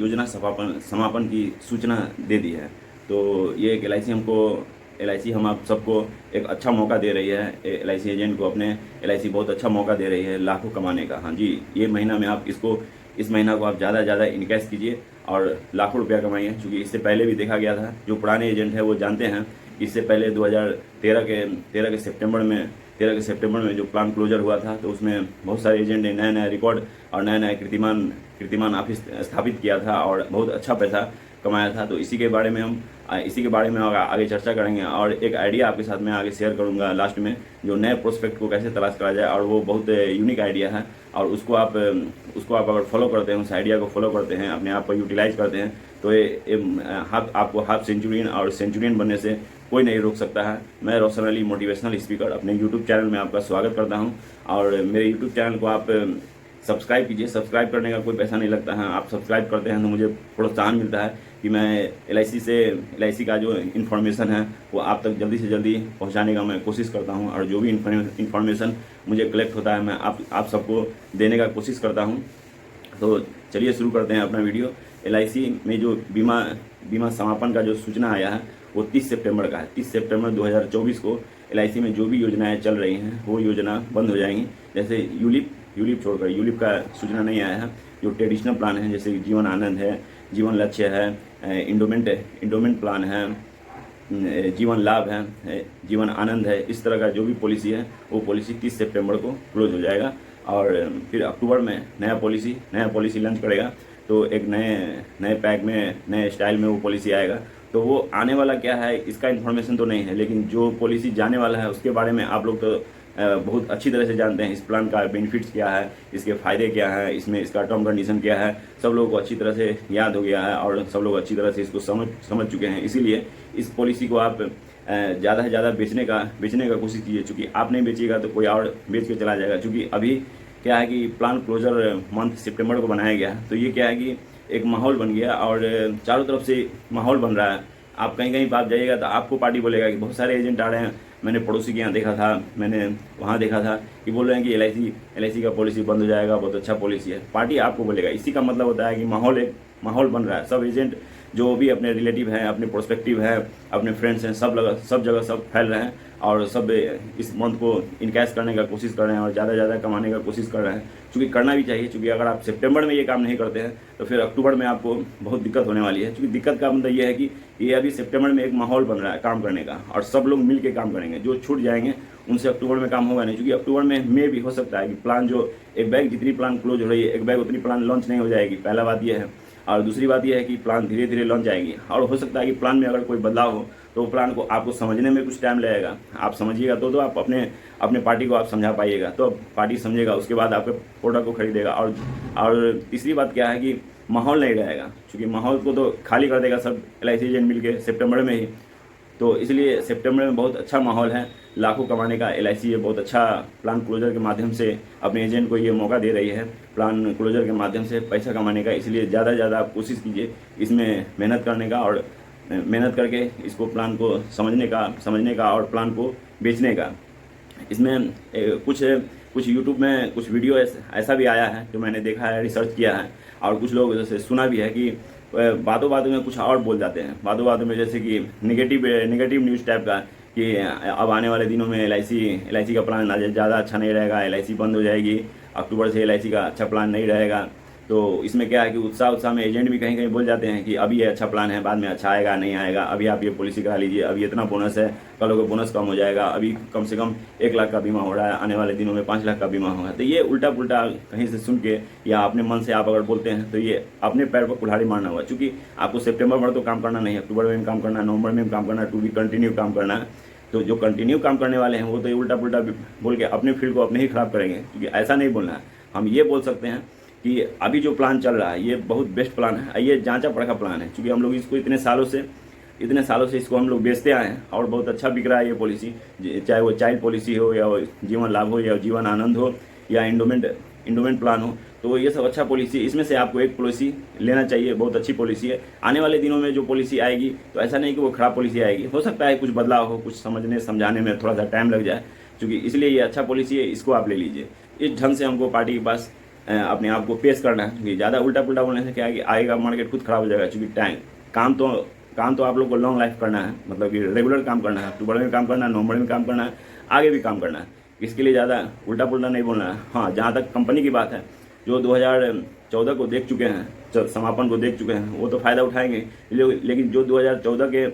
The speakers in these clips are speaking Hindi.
योजना समापन की सूचना दे दी है। तो ये एक एल हम आप सबको एक अच्छा मौका दे रही है। एल एजेंट को अपने एल बहुत अच्छा मौका दे रही है लाखों कमाने का। हाँ जी, ये महीना में आप इस महीना को आप ज़्यादा से ज़्यादा इनकैश कीजिए और लाखों रुपया कमाइए। क्योंकि इससे पहले भी देखा गया था, जो पुराने एजेंट हैं वो जानते हैं। इससे पहले 2013 के सितंबर में जो प्लान क्लोजर हुआ था, तो उसमें बहुत सारे एजेंट ने नया नया रिकॉर्ड और नया नया कीर्तिमान ऑफिस स्थापित किया था और बहुत अच्छा पैसा कमाया था। तो इसी के बारे में आगे चर्चा करेंगे और एक आइडिया आपके साथ में आगे शेयर करूंगा लास्ट में, जो नए प्रोस्पेक्ट को कैसे तलाश करा जाए। और वो बहुत यूनिक आइडिया है और उसको आप अगर फॉलो करते हैं, उस आइडिया को फॉलो करते हैं, अपने आप को यूटिलाइज करते हैं, तो आपको हाफ सेंचुरियन और सेंचुरियन बनने से कोई नहीं रोक सकता है। मैं रोशन अली मोटिवेशनल स्पीकर अपने यूट्यूब चैनल में आपका स्वागत करता हूं। और मेरे यूट्यूब चैनल को आप सब्सक्राइब कीजिए। सब्सक्राइब करने का कोई पैसा नहीं लगता है। आप सब्सक्राइब करते हैं तो मुझे प्रोत्साहन मिलता है कि मैं एल का जो इन्फॉर्मेशन है वो आप तक जल्दी से जल्दी पहुंचाने का मैं कोशिश करता हूं। और जो भी इन्फॉर्मेशन मुझे कलेक्ट होता है मैं आप सबको देने का कोशिश करता हूं। तो चलिए शुरू करते हैं अपना वीडियो। एल में जो बीमा समापन का जो सूचना आया है वो 30 सितंबर का है। 30 सितंबर 2024 को एल में जो भी योजनाएं चल रही हैं वो योजना बंद हो जाएंगी। जैसे यूलिप छोड़कर, यूलिप का सूचना नहीं आया है। जो ट्रेडिशनल प्लान है जैसे जीवन आनंद है, जीवन लक्ष्य है, इंडोमेंट प्लान है, जीवन लाभ है, जीवन आनंद है, इस तरह का जो भी पॉलिसी है वो पॉलिसी 30 सितंबर को क्लोज हो जाएगा। और फिर अक्टूबर में नया पॉलिसी लॉन्च करेगा। तो एक नए पैक में, नए स्टाइल में वो पॉलिसी आएगा। तो वो आने वाला क्या है इसका इन्फॉर्मेशन तो नहीं है, लेकिन जो पॉलिसी जाने वाला है उसके बारे में आप लोग तो बहुत अच्छी तरह से जानते हैं। इस प्लान का बेनिफिट्स क्या है, इसके फ़ायदे क्या हैं, इसमें इसका टर्म कंडीशन क्या है, सब लोगों को अच्छी तरह से याद हो गया है और सब लोग अच्छी तरह से इसको समझ चुके हैं। इसीलिए इस पॉलिसी को आप ज़्यादा से ज़्यादा बेचने का कोशिश कीजिए। चूँकि आप नहीं बेचिएगा तो कोई और बेच के चला जाएगा। चूँकि अभी क्या है कि प्लान क्लोजर मंथ सितंबर को बनाया गया, तो ये क्या है कि एक माहौल बन गया और चारों तरफ से माहौल बन रहा है। आप कहीं पर आप जाइएगा तो आपको पार्टी बोलेगा कि बहुत सारे एजेंट आ रहे हैं। मैंने पड़ोसी के यहाँ देखा था, मैंने वहाँ देखा था कि बोल रहे हैं कि एल का पॉलिसी बंद हो जाएगा, बहुत अच्छा पॉलिसी है। पार्टी आपको बोलेगा। इसी का मतलब होता है कि माहौल बन रहा है। सब एजेंट जो भी अपने रिलेटिव हैं, अपने प्रोस्पेक्टिव हैं, अपने फ्रेंड्स हैं, सब जगह सब फैल रहे हैं और सब इस मंथ को इनकैश करने का कोशिश कर रहे हैं और ज़्यादा से ज़्यादा कमाने का कोशिश कर रहे हैं। चूँकि करना भी चाहिए, चूँकि अगर आप सितंबर में ये काम नहीं करते हैं तो फिर अक्टूबर में आपको बहुत दिक्कत होने वाली है। चूँकि दिक्कत का मतलब ये है कि ये अभी सितंबर में एक माहौल बन रहा है काम करने का और सब लोग मिल के काम करेंगे। जो छूट जाएंगे उनसे अक्टूबर में काम होगा नहीं। क्योंकि अक्टूबर में भी हो सकता है कि प्लान जो एक बैग जितनी प्लान क्लोज हो रही है, एक बैग उतनी प्लान लॉन्च नहीं हो जाएगी। पहला बात यह है। और दूसरी बात यह है कि प्लान धीरे धीरे लॉन्च आएगी और हो सकता है कि प्लान में अगर कोई बदलाव हो तो प्लान को आपको समझने में कुछ टाइम लगेगा। आप समझिएगा तो आप अपने पार्टी को आप समझा पाइएगा, तो पार्टी समझेगा, उसके बाद आपके प्रोडक्ट को खरीदेगा। और तीसरी बात क्या है कि माहौल नहीं रहेगा। क्योंकि माहौल को तो खाली कर देगा सब एल एजेंट मिल के सितंबर में ही। तो इसलिए सितंबर में बहुत अच्छा माहौल है लाखों कमाने का। एल ये बहुत अच्छा प्लान क्लोजर के माध्यम से अपने एजेंट को ये मौका दे रही है, प्लान क्लोजर के माध्यम से पैसा कमाने का। इसलिए ज़्यादा से ज़्यादा आप कोशिश कीजिए इसमें मेहनत करने का और मेहनत करके इसको प्लान को समझने का और प्लान को बेचने का। इसमें कुछ यूट्यूब में कुछ वीडियो ऐसा भी आया है जो मैंने देखा है, रिसर्च किया है और कुछ लोग जैसे सुना भी है कि बातों में कुछ और बोल जाते हैं। बातों में जैसे कि नेगेटिव न्यूज़ टाइप का कि अब आने वाले दिनों में एल का प्लान ज़्यादा अच्छा नहीं रहेगा, एल बंद हो जाएगी, अक्टूबर से एल का अच्छा प्लान नहीं रहेगा। तो इसमें क्या है कि उत्साह में एजेंट भी कहीं बोल जाते हैं कि अभी ये अच्छा प्लान है, बाद में अच्छा आएगा नहीं आएगा, अभी आप ये पॉलिसी करा लीजिए, अभी इतना बोनस है, कल को बोनस कम हो जाएगा, अभी कम से कम 1 लाख का बीमा हो रहा है, आने वाले दिनों में 5 लाख का बीमा होगा। तो ये उल्टा पुल्टा कहीं से सुन के या अपने मन से आप अगर बोलते हैं तो ये अपने पैर पर कुल्हाड़ी मारना हुआ। चूँकि आपको सितंबर भर तो काम करना नहीं है, अक्टूबर में भी काम करना है, नवंबर में भी काम करना है, टू भी कंटिन्यू काम करना है। तो जो कंटिन्यू काम करने वाले हैं वो तो ये उल्टा पुल्टा बोल के अपने फील्ड को अपने ही खराब करेंगे। क्योंकि ऐसा नहीं बोलना है। हम ये बोल सकते हैं कि अभी जो प्लान चल रहा है ये बहुत बेस्ट प्लान है, ये जांचा परखा प्लान है। क्योंकि हम लोग इसको इतने सालों से इसको हम लोग बेचते आए हैं और बहुत अच्छा बिक रहा है ये पॉलिसी। चाहे वो चाइल्ड पॉलिसी हो या जीवन लाभ हो या जीवन आनंद हो या इंडोमेंट प्लान हो, तो ये सब अच्छा पॉलिसी। इसमें से आपको एक पॉलिसी लेना चाहिए, बहुत अच्छी पॉलिसी है। आने वाले दिनों में जो पॉलिसी आएगी तो ऐसा नहीं कि वो खराब पॉलिसी आएगी, हो सकता है कुछ बदलाव हो, कुछ समझाने में थोड़ा सा टाइम लग जाए। क्योंकि इसलिए ये अच्छा पॉलिसी है, इसको आप ले लीजिए। इस ढंग से हमको पार्टी के पास अपने आप को पेश करना है, क्योंकि ज़्यादा उल्टा पुल्टा बोलने से क्या है कि आएगा मार्केट खुद खराब हो जाएगा। क्योंकि टाइम काम तो आप लोग को लॉन्ग लाइफ करना है, मतलब कि रेगुलर काम करना है, अक्टूबर में काम करना है, नवंबर में काम करना है, आगे भी काम करना है। इसके लिए ज़्यादा उल्टा पुल्टा नहीं बोलना है। हाँ, जहाँ तक कंपनी की बात है, जो 2014 को देख चुके हैं, समापन को देख चुके हैं, वो तो फ़ायदा उठाएंगे, लेकिन जो 2014 के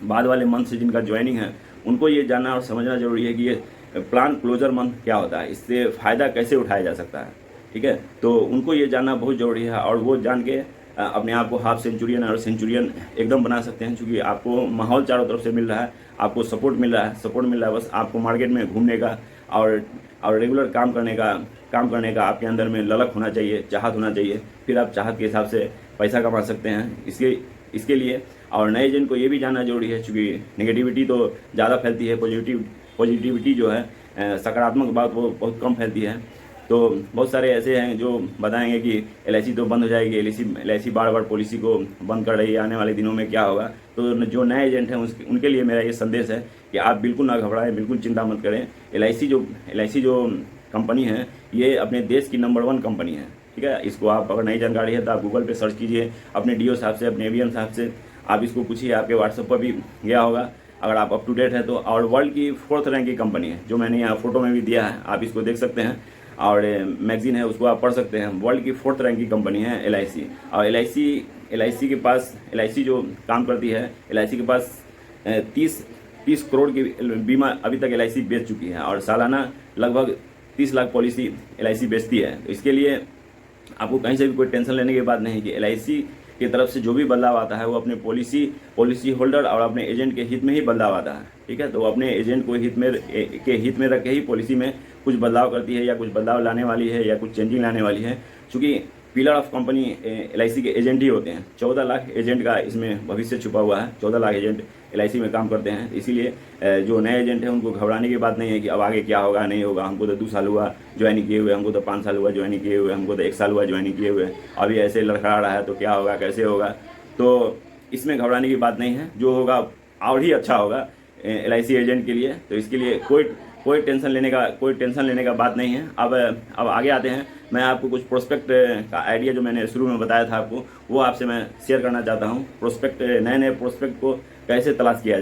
बाद वाले मंथ से जिनका ज्वाइनिंग है, उनको ये जानना और समझना जरूरी है कि ये प्लान क्लोजर मंथ क्या होता है, इससे फ़ायदा कैसे उठाया जा सकता है। ठीक है, तो उनको ये जानना बहुत ज़रूरी है, और वो जान के अपने आप को हाफ सेंचुरियन और सेंचुरियन एकदम बना सकते हैं। क्योंकि आपको माहौल चारों तरफ से मिल रहा है, आपको सपोर्ट मिल रहा है, बस आपको मार्केट में घूमने का और रेगुलर काम करने का आपके अंदर में ललक होना चाहिए, चाहत होना चाहिए। फिर आप चाहत के हिसाब से पैसा कमा सकते हैं। इसके लिए और नए एजेंट को ये भी जानना जरूरी है, क्योंकि नेगेटिविटी तो ज़्यादा फैलती है, पॉजिटिविटी जो है, सकारात्मक बात वो बहुत कम फैलती है। तो बहुत सारे ऐसे हैं जो बताएंगे कि LIC तो बंद हो जाएगी, LIC बार पॉलिसी को बंद कर रही है, आने वाले दिनों में क्या होगा। तो जो नए एजेंट हैं उनके लिए मेरा ये संदेश है कि आप बिल्कुल ना घबराएं, बिल्कुल चिंता मत करें। LIC जो कंपनी है, ये अपने देश की नंबर 1 कंपनी है। ठीक है, इसको आप अगर नई जानकारी है तो आप गूगल पे सर्च कीजिए, अपने DO साहब से, अपने AVM साहब से आप इसको पूछिए, आपके व्हाट्सएप पर भी गया होगा अगर आप अप टू डेट है तो। और वर्ल्ड की 4th रैंक की कंपनी है, जो मैंने यहाँ फोटो में भी दिया है, आप इसको देख सकते हैं, और मैगजीन है उसको आप पढ़ सकते हैं। वर्ल्ड की 4th रैंक की कंपनी है LIC। और LIC के पास, LIC जो काम करती है, LIC के पास 30 करोड़ की बीमा अभी तक LIC बेच चुकी है, और सालाना लगभग 30 लाख पॉलिसी LIC बेचती है। तो इसके लिए आपको कहीं से भी कोई टेंशन लेने की बात नहीं कि LIC की तरफ से जो भी बदलाव आता है वो अपने पॉलिसी होल्डर और अपने एजेंट के हित में ही बदलाव आता है। ठीक है, तो अपने एजेंट को हित में रख के ही पॉलिसी में कुछ बदलाव करती है, या कुछ बदलाव लाने वाली है, या कुछ चेंजिंग लाने वाली है। क्योंकि पिलर ऑफ कंपनी LIC के एजेंट ही होते हैं। 14 लाख एजेंट का इसमें भविष्य छुपा हुआ है। 14 लाख एजेंट LIC में काम करते हैं। इसीलिए जो नए एजेंट हैं उनको घबराने की बात नहीं है कि अब आगे क्या होगा, नहीं होगा। हमको तो 2 साल हुआ ज्वाइनिंग किए हुए, हमको तो 5 साल हुआ ज्वाइनिंग किए हुए, हमको तो 1 साल हुआ ज्वाइनिंग किए हुए, अभी ऐसे लड़खड़ा रहा है तो क्या होगा, कैसे होगा। तो इसमें घबराने की बात नहीं है, जो होगा और ही अच्छा होगा LIC एजेंट के लिए। तो इसके लिए कोई टेंशन लेने का बात नहीं है। अब आगे आते हैं। मैं आपको कुछ प्रोस्पेक्ट का आइडिया जो मैंने शुरू में बताया था आपको, वो आपसे मैं शेयर करना चाहता हूँ। नए प्रोस्पेक्ट को कैसे तलाश किया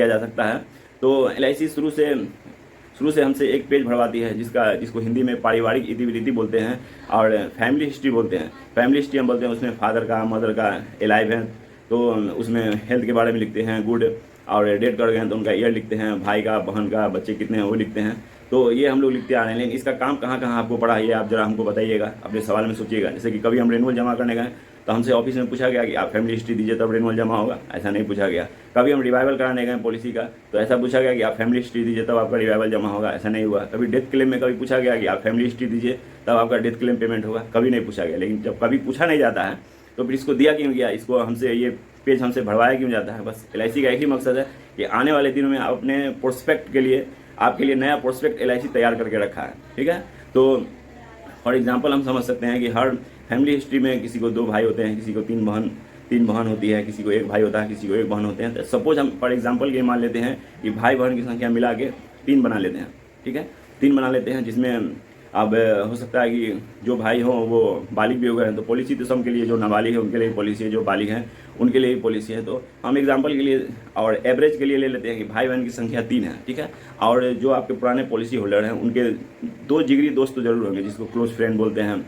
जा सकता है। तो LIC शुरू से हमसे एक पेज भरवाती है, जिसको हिंदी में पारिवारिक इतिवृत्ति बोलते हैं और फैमिली हिस्ट्री बोलते हैं। फैमिली हिस्ट्री हम बोलते हैं, उसमें फादर का, मदर का एलाइव है तो उसमें हेल्थ के बारे में लिखते हैं, गुड, और डेट कर गए तो उनका ईयर लिखते हैं, भाई का, बहन का, बच्चे कितने हैं वो लिखते हैं। तो ये हम लोग लिखते आ रहे हैं। लेकिन इसका काम कहाँ आपको पड़ा है, ये आप जरा हमको बताइएगा, अपने सवाल में सोचिएगा। जैसे कि कभी हम रेनुअल जमा करने गए तो हमसे ऑफिस में पूछा गया कि आप फैमिली हिस्ट्री दीजिए तब रेनुअल जमा होगा, ऐसा नहीं पूछा गया। कभी हम रिवाइवल कराने गए पॉलिसी का तो ऐसा पूछा गया कि आप फैमिली हिस्ट्री दीजिए तब आपका रिवाइवल जमा होगा, ऐसा नहीं हुआ। कभी डेथ क्लेम में कभी पूछा गया कि आप फैमिली हिस्ट्री दीजिए तब आपका डेथ क्लेम पेमेंट होगा, कभी नहीं पूछा गया। लेकिन जब कभी पूछा नहीं जाता है तो फिर इसको दिया क्यों गया, इसको हमसे ये पेज हमसे भरवाया क्यों जाता है। बस LIC का एक ही मकसद है कि आने वाले दिनों में अपने प्रोस्पेक्ट के लिए, आपके लिए नया प्रोस्पेक्ट LIC तैयार करके रखा है। ठीक है, तो फॉर एग्जांपल हम समझ सकते हैं कि हर फैमिली हिस्ट्री में किसी को 2 भाई होते हैं, किसी को 3 बहन होती है, किसी को 1 भाई होता है, किसी को 1 बहन होते हैं। तो सपोज हम फॉर एग्जांपल ये मान लेते हैं कि भाई बहन की संख्या मिला के 3 बना लेते हैं। ठीक है, 3 बना लेते हैं, जिसमें अब हो सकता है कि जो भाई हों वो बालिग भी हो गए हैं, तो पॉलिसी तो सब के लिए, जो नाबालिग है उनके लिए पॉलिसी है, जो बालिग हैं उनके लिए भी पॉलिसी है। तो हम एग्जांपल के लिए और एवरेज के लिए ले लेते हैं कि भाई बहन की संख्या 3 है। ठीक है, और जो आपके पुराने पॉलिसी होल्डर हैं उनके 2 जिगरी दोस्त तो जरूर होंगे, जिसको क्लोज फ्रेंड बोलते हैं,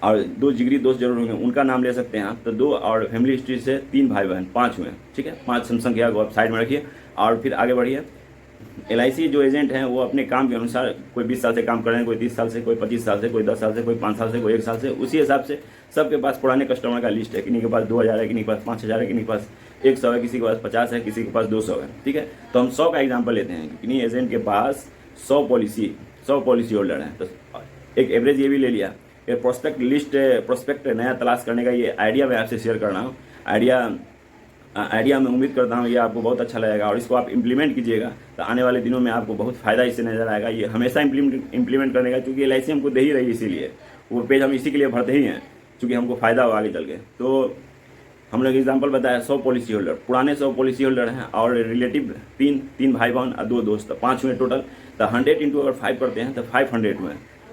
और 2 जिगरी दोस्त जरूर होंगे, उनका नाम ले सकते हैं आप। तो 2 और फैमिली हिस्ट्री से 3 भाई बहन, 5 हुए। ठीक है, 5 संख्या को आप साइड में रखिए और फिर आगे बढ़िए। LIC जो एजेंट हैं वो अपने काम के अनुसार, कोई 20 साल से काम कर रहे हैं, कोई 30 साल से, कोई 25 साल से, कोई 10 साल से, कोई 5 साल से, कोई 1 साल से, उसी हिसाब से सबके पास पुराने कस्टमर का लिस्ट है। किसी के पास 2000 है, किसी के पास 5000 है, किसी के पास 100 है, किसी के पास 50 है, किसी के पास 200 है। ठीक है, तो हम 100 का एग्जाम्पल लेते हैं कि किन्हीं एजेंट के पास 100 पॉलिसी होल्डर हैं। तो एक एवरेज ये भी ले लिया। ये प्रोस्पेक्ट नया तलाश करने का ये आइडिया मैं आपसे शेयर कर रहा हूँ। आइडिया मैं उम्मीद करता हूँ ये आपको बहुत अच्छा लगेगा, और इसको आप इम्प्लीमेंट कीजिएगा तो आने वाले दिनों में आपको बहुत फ़ायदा इससे नज़र आएगा। ये हमेशा इम्प्लीमेंट करने का, क्योंकि LIC हमको दे ही रही, इसीलिए वो पेज हम इसी के लिए भरते ही हैं, क्योंकि हमको फ़ायदा हो आगे चल के। तो हम लोग एग्जाम्पल बताया 100 पॉलिसी होल्डर, पुराने 100 पॉलिसी होल्डर हैं, और रिलेटिव 3 भाई बहन और 2 दोस्त, 5 हुए टोटल। तो 100 × अगर 5 करते हैं तो 500 हुए।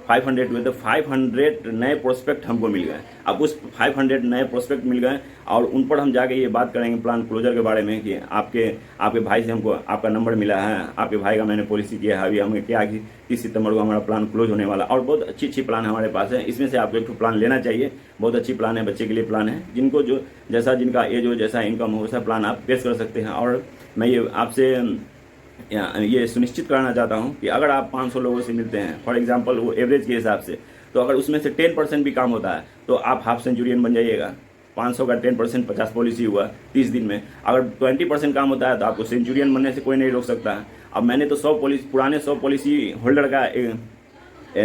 500 हुए तो 500 नए प्रोस्पेक्ट हमको मिल गए। अब उस 500 नए प्रोस्पेक्ट मिल गए और उन पर हम जाके ये बात करेंगे प्लान क्लोजर के बारे में कि आपके भाई से हमको आपका नंबर मिला है, आपके भाई का मैंने पॉलिसी किया है, अभी हमें क्या कि 30 सितंबर को हमारा प्लान क्लोज होने वाला। और बहुत अच्छी प्लान हमारे पास है, इसमें से आपको एक प्लान लेना चाहिए। बहुत अच्छी प्लान है, बच्चे के लिए प्लान है, जिनको जो जैसा जिनका एज हो, जैसा इनकम हो, वैसा प्लान आप पेश कर सकते हैं। और मैं ये आपसे ये सुनिश्चित कराना चाहता हूँ कि अगर आप 500 लोगों से मिलते हैं, फॉर एग्जांपल वो एवरेज के हिसाब से, तो अगर उसमें से 10% भी काम होता है तो आप हाफ सेंचुरियन बन जाइएगा। 500 का 10% 50 पॉलिसी हुआ 30 दिन में। अगर 20% काम होता है तो आपको सेंचुरियन बनने से कोई नहीं रोक सकता है। अब मैंने तो 100 पॉलिसी पुराने 100 पॉलिसी होल्डर का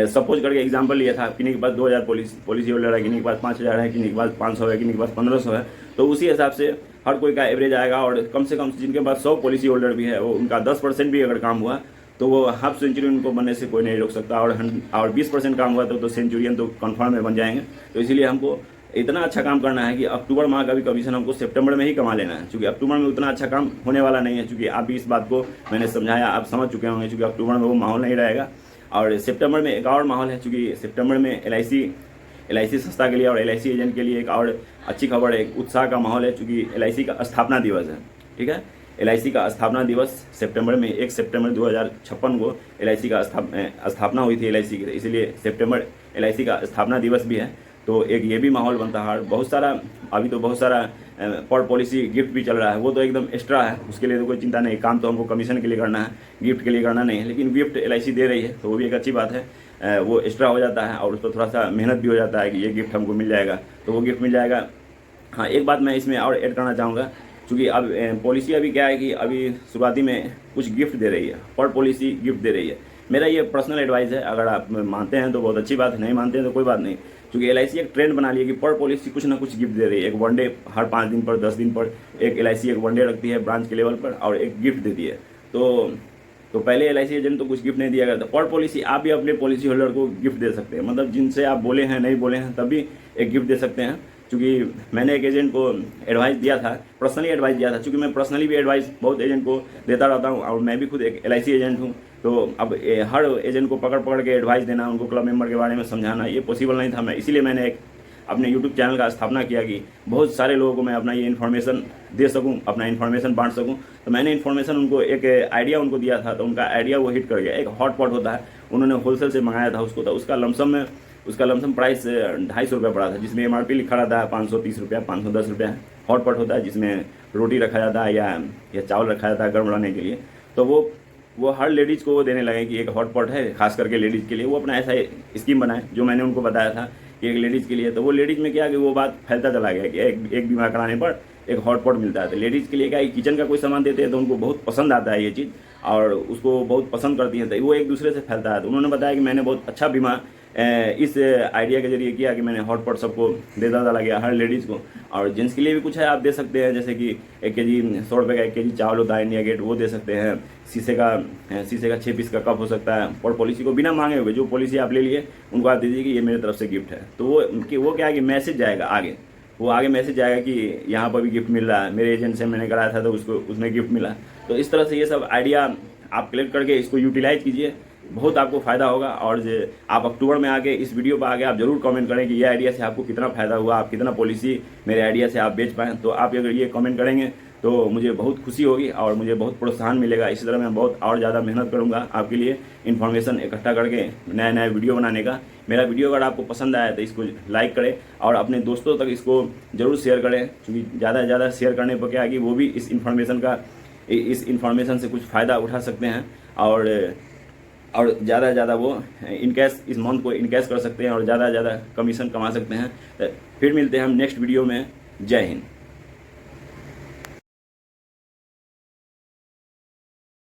सपोज करके एग्जांपल लिया था। किन्हीं के पास 2000 पॉलिसी होल्डर है, किन्हीं के पास 5000 है, किन्हीं के पास 500 है, किन्हीं के पास 1500 है। तो उसी हिसाब से हर कोई का एवरेज आएगा। और कम से कम जिनके पास 100 पॉलिसी होल्डर भी है, वो उनका 10% भी अगर काम हुआ तो वो हाफ सेंचुरियन को बनने से कोई नहीं रोक सकता। और 20% काम हुआ तो सेंचुरियन तो कन्फर्म में बन जाएंगे। तो इसीलिए हमको इतना अच्छा काम करना है कि अक्टूबर माह का भी कमीशन हमको सितंबर में ही कमा लेना है, क्योंकि अक्टूबर में उतना अच्छा काम होने वाला नहीं है। क्योंकि आप भी इस बात को मैंने समझाया, आप समझ चुके होंगे, क्योंकि अक्टूबर में वो माहौल नहीं रहेगा। और सितंबर में एक और माहौल है, क्योंकि सितंबर में LIC संस्था के लिए और LIC एजेंट के लिए एक और अच्छी खबर है, एक उत्साह का माहौल है, क्योंकि LIC का स्थापना दिवस है। ठीक है, LIC का स्थापना दिवस सितंबर में 1 सितंबर 2056 को LIC का स्थापना हुई थी LIC की, इसलिए सितंबर LIC का स्थापना दिवस भी है। तो एक ये भी माहौल बनता है। बहुत सारा अभी तो बहुत सारा पर पॉलिसी गिफ्ट भी चल रहा है, वो तो एकदम एक्स्ट्रा है, उसके लिए तो कोई चिंता नहीं। काम तो हमको कमीशन के लिए करना है, गिफ्ट के लिए करना नहीं है। लेकिन गिफ्ट LIC दे रही है तो वो भी एक अच्छी बात है, वो एक्स्ट्रा हो जाता है और उस पर थोड़ा सा मेहनत भी हो जाता है कि ये गिफ्ट हमको मिल जाएगा, तो वो गिफ्ट मिल जाएगा। हाँ, एक बात मैं इसमें और ऐड करना चाहूँगा, क्योंकि अब पॉलिसी अभी क्या है कि अभी शुरुआती में कुछ गिफ्ट दे रही है, पर पॉलिसी गिफ्ट दे रही है। मेरा ये पर्सनल एडवाइस है, अगर आप मानते हैं तो बहुत अच्छी बात है, नहीं मानते हैं तो कोई बात नहीं। क्योंकि LIC एक ट्रेंड बना लिया कि पर पॉलिसी कुछ ना कुछ गिफ्ट दे रही है। एक वनडे हर 5 दिन पर 10 दिन पर एक LIC एक वनडे रखती है ब्रांच के लेवल पर और एक गिफ्ट देती है। तो पहले LIC एजेंट तो कुछ गिफ्ट नहीं दिया करता। पर पॉलिसी आप भी अपने पॉलिसी होल्डर को गिफ्ट दे सकते हैं, मतलब जिनसे आप बोले हैं नहीं बोले हैं तब भी एक गिफ्ट दे सकते हैं। क्योंकि मैंने एक एजेंट को एडवाइस दिया था, पर्सनली एडवाइस दिया था, क्योंकि मैं पर्सनली भी एडवाइस बहुत एजेंट को देता रहता हूँ और मैं भी खुद एक LIC एजेंट हूँ। तो अब हर एजेंट को पकड़ के एडवाइस देना, उनको क्लब मेंबर के बारे में समझाना, ये पॉसिबल नहीं था। इसीलिए मैंने एक अपने YouTube चैनल का स्थापना किया कि बहुत सारे लोगों को मैं अपना ये इन्फॉर्मेशन दे सकूं, अपना इन्फॉर्मेशन बांट सकूं। तो मैंने इन्फॉर्मेशन उनको एक आइडिया उनको दिया था, तो उनका आइडिया वो हिट कर गया। एक हॉटपॉट होता है, उन्होंने होलसेल से मंगाया था उसको, तो उसका लमसम प्राइस 250 रुपये पड़ा था, जिसमें MRP लिखा रहता है 530 रुपया, 510 रुपया। हॉटपॉट होता है जिसमें रोटी रखा जाता है या चावल रखा जाता है गर्म रहने के लिए। तो वो हर लेडीज़ को वो देने लगे कि एक हॉटपॉट है खास करके लेडीज़ के लिए। वो अपना ऐसा स्कीम बनाए जो मैंने उनको बताया था कि एक लेडीज़ के लिए। तो वो लेडीज़ में क्या कि वो बात फैलता चला गया कि एक बीमा कराने पर एक हॉटपॉट मिलता है। तो लेडीज़ के लिए क्या है, किचन का कोई सामान देते हैं तो उनको बहुत पसंद आता है ये चीज़, और उसको बहुत पसंद करती हैं, तो वो एक दूसरे से फैलता है। तो उन्होंने बताया कि मैंने बहुत अच्छा बीमा इस आइडिया के जरिए किया कि मैंने हॉटपॉट सबको देता चला गया, हर लेडीज़ को। और जेंट्स के लिए भी कुछ है, आप दे सकते हैं, जैसे कि 1 केजी 100 रुपये का 1 केजी चावल होता है इंडिया गेट, वो दे सकते हैं। शीशे का 6 पीस का कप हो सकता है। और पॉलिसी को बिना मांगे हुए जो पॉलिसी आप ले लिए उनको आप दीजिए कि ये मेरी तरफ से गिफ्ट है। तो वो क्या है कि मैसेज जाएगा आगे, वो आगे मैसेज जाएगा कि यहाँ पर भी गिफ्ट मिल रहा है, मेरे एजेंट से मैंने कराया था तो उसमें गिफ्ट मिला। तो इस तरह से ये सब आइडिया आप कलेक्ट करके इसको यूटिलाइज कीजिए, बहुत आपको फ़ायदा होगा। और आप अक्टूबर में आके इस वीडियो पर आगे आप जरूर कमेंट करें कि ये आइडिया से आपको कितना फ़ायदा हुआ, आप कितना पॉलिसी मेरे आइडिया से आप बेच पाएँ। तो आप अगर ये कमेंट करेंगे तो मुझे बहुत खुशी होगी और मुझे बहुत प्रोत्साहन मिलेगा। इसी तरह मैं बहुत और ज़्यादा मेहनत करूँगा आपके लिए इन्फॉर्मेशन इकट्ठा करके नया वीडियो बनाने का। मेरा वीडियो अगर आपको पसंद आया तो इसको लाइक करें और अपने दोस्तों तक इसको ज़रूर शेयर करें, क्योंकि ज़्यादा से ज़्यादा शेयर करने पर क्या है कि वो भी इस इन्फॉर्मेशन से कुछ फ़ायदा उठा सकते हैं और ज़्यादा से ज़्यादा वो इनकैश इस मंथ को इनकैश कर सकते हैं और ज़्यादा से ज़्यादा कमीशन कमा सकते हैं। फिर मिलते हैं हम नेक्स्ट वीडियो में। जय हिंद।